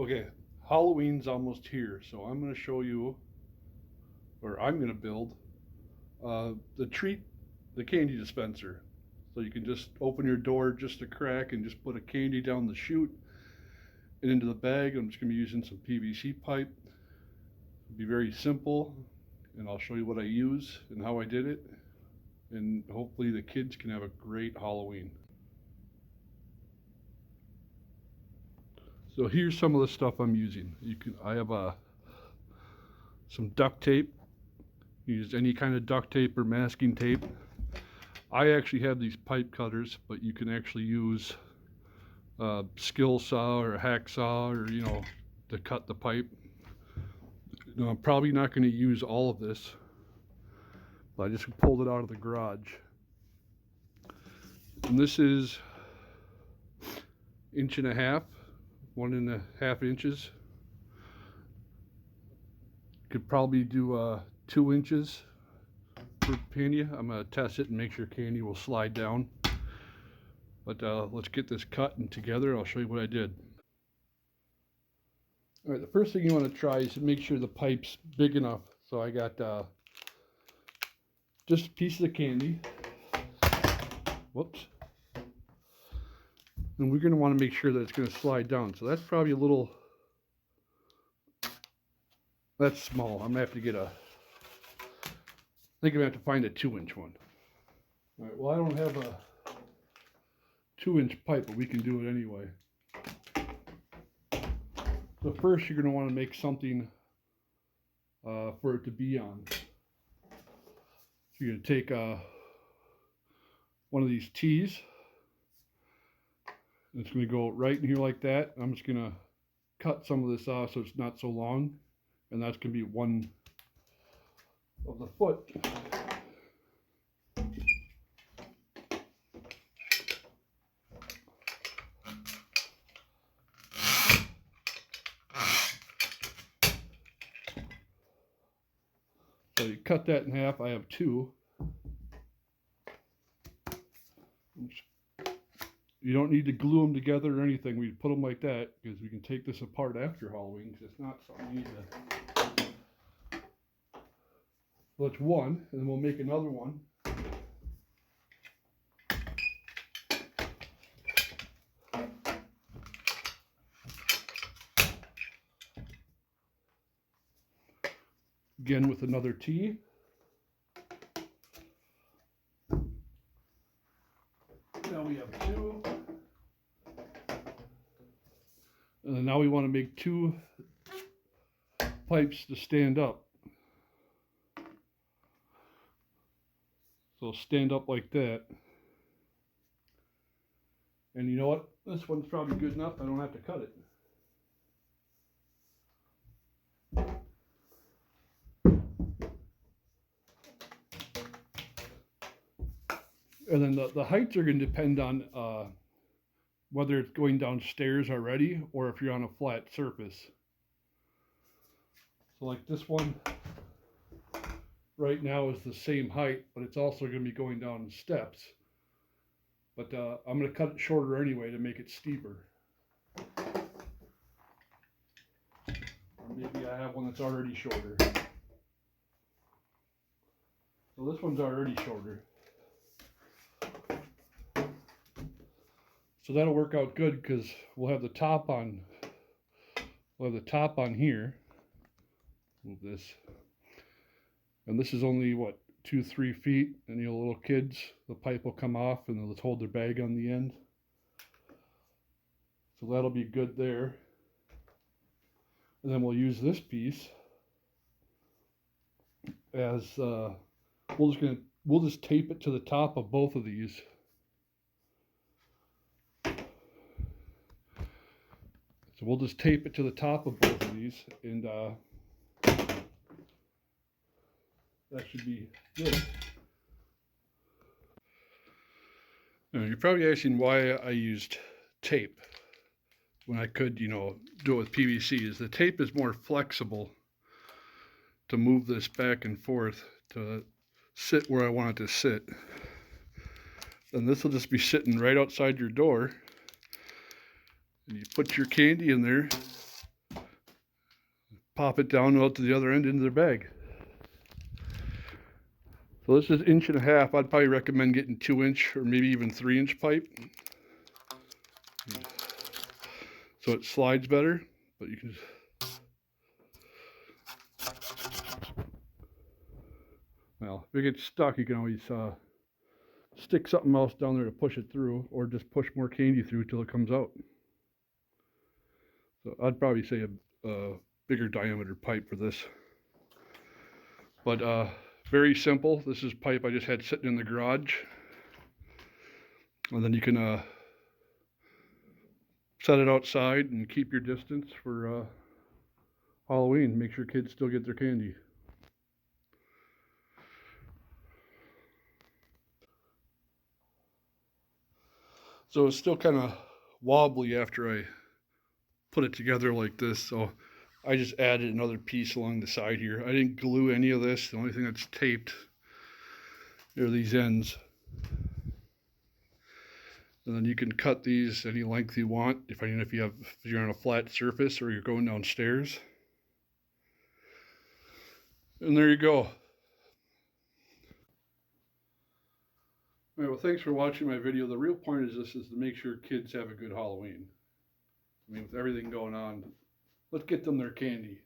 Okay, Halloween's almost here, so I'm going to show you, or I'm going to build the candy dispenser. So you can just open your door just a crack and just put a candy down the chute and into the bag. I'm just going to be using some PVC pipe. It'll be very simple, and I'll show you what I use and how I did it, and hopefully the kids can have a great Halloween. So here's some of the stuff I'm using. I have some duct tape. Use any kind of duct tape or masking tape. I actually have these pipe cutters, but you can actually use a skill saw or a hacksaw or to cut the pipe. I'm probably not going to use all of this, but I just pulled it out of the garage. And this is 1.5 inches. Could probably do 2 inches for candy. I'm going to test it and make sure candy will slide down. But let's get this cut and together. I'll show you what I did. All right, the first thing you want to try is to make sure the pipe's big enough. So I got just pieces of candy. Whoops. And we're going to want to make sure that it's going to slide down. So that's probably that's small. I'm going to have to get I think I'm going to have to find a 2-inch one. All right, well, I don't have a 2-inch pipe, but we can do it anyway. So first you're going to want to make something for it to be on. So you're going to take one of these tees. And it's going to go right in here like that. I'm just going to cut some of this off so it's not so long. And that's going to be one of the foot. So you cut that in half. I have 2. You don't need to glue them together or anything. We put them like that because we can take this apart after Halloween because it's not something you need to. So that's one, and then we'll make another one. Again with another T. Now we have 2. And then now we want to make 2 pipes to stand up. So stand up like that. And you know what? This one's probably good enough. I don't have to cut it. And then the heights are going to depend on whether it's going downstairs already or if you're on a flat surface. So like this one right now is the same height, but it's also going to be going down steps. But I'm going to cut it shorter anyway to make it steeper. Or maybe I have one that's already shorter. So this one's already shorter. So that'll work out good because we'll have the top on. We'll have the top on here. Move this, and this is only what 2-3 feet. And little kids, the pipe will come off, and they'll hold their bag on the end. So that'll be good there. And then we'll use this piece as we'll just tape it to the top of both of these. So we'll just tape it to the top of both of these, and that should be good. Now, you're probably asking why I used tape when I could, do it with PVC. Is the tape is more flexible to move this back and forth to sit where I want it to sit. And this will just be sitting right outside your door. And you put your candy in there, pop it down out to the other end into their bag. So this is 1.5 inch. I'd probably recommend getting 2-inch or maybe even 3-inch pipe, so it slides better. But you can well, if it gets stuck, you can always stick something else down there to push it through, or just push more candy through till it comes out. So I'd probably say a bigger diameter pipe for this. But very simple. This is pipe I just had sitting in the garage. And then you can set it outside and keep your distance for Halloween. Make sure kids still get their candy. So it's still kind of wobbly after I put it together like this, so I just added another piece along the side here. I didn't glue any of this. The only thing that's taped are these ends. And then you can cut these any length you want, depending if you're on a flat surface or you're going downstairs. And there you go. All right, well, thanks for watching my video. The real point is this is to make sure kids have a good Halloween. I mean, with everything going on, let's get them their candy.